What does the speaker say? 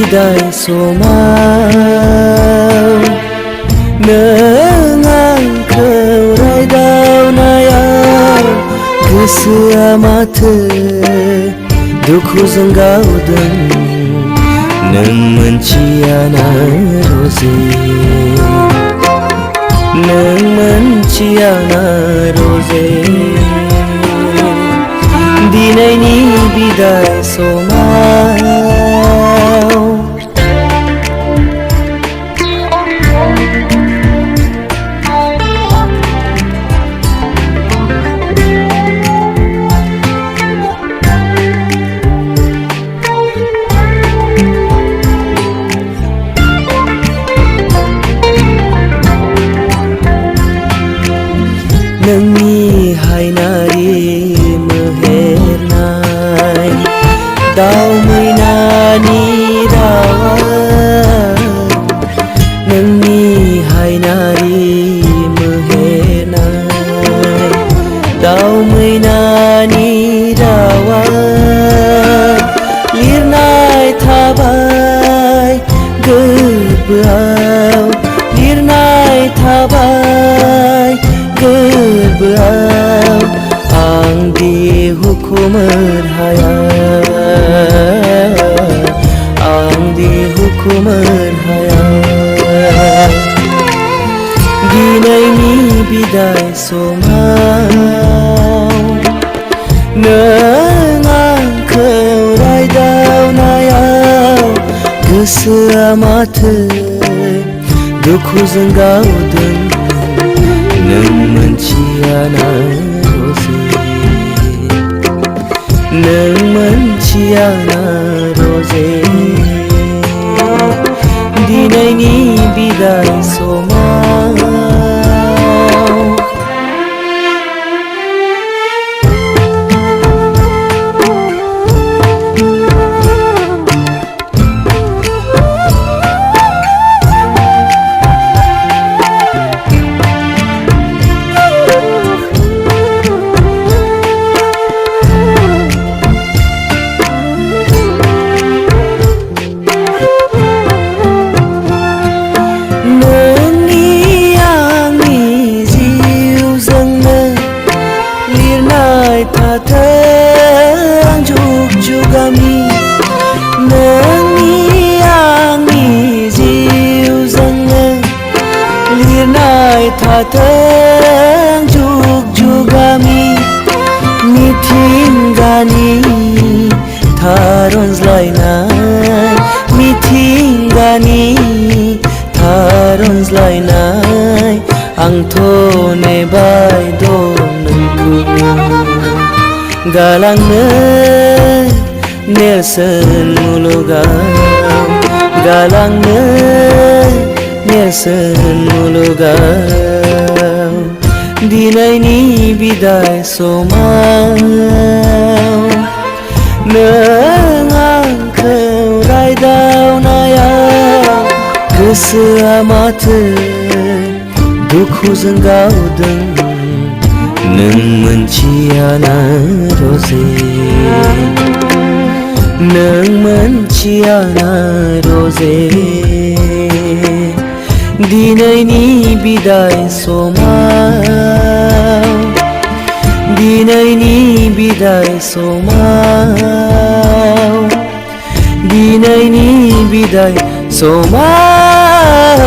बिदाय समाव नों आंखौ रायदावनायाव गोसोआ माथो दुखुजों गावदों नों मोनथियाना रजे नों मोनथियाना रजे दिनैनि बिदाय समाव नोंनि हायनारि मोहेरनाय दाउ मैनानि रावा नोंनि हायनारि मोहेरनाय दाउ मैनानि रावा लिरनाय थाबाय गोरबोआव लिरनाय थाबाय गोरबोआव आं दि हुखुमोर हाया आं दि हुखुमोर हाया दिनैनि बिदाय समाव नों आंखौ रायदावनायाव गोसोआ माथो दुखुजों गावदों नों मोनथियाना रजे नों मोनथियाना रजे दिनैनि बिदाय समाव थाथों जुग जुगामि नोंनि आंनि जिउजोंनो लिरनाय थाथों जुग जुगामि मिथिंगानि थारनज्लायनाय मिथिंगानि थारनज्लायनाय आंथ' नेबाय दं नोंखौ गालांनो नेरसोन मुलुगाव गालांनो नेरसोन मुलुगाव दिनैनि बिदाय समाव नों आंखौ रायदावनायाव गोसोआ माथो दुखुजों गावदों नों मोनथियाना रजे नों मोनथियाना रजे दिनैनि बिदाय समाव दिनैनि बिदाय समाव दिनैनि बिदाय समाव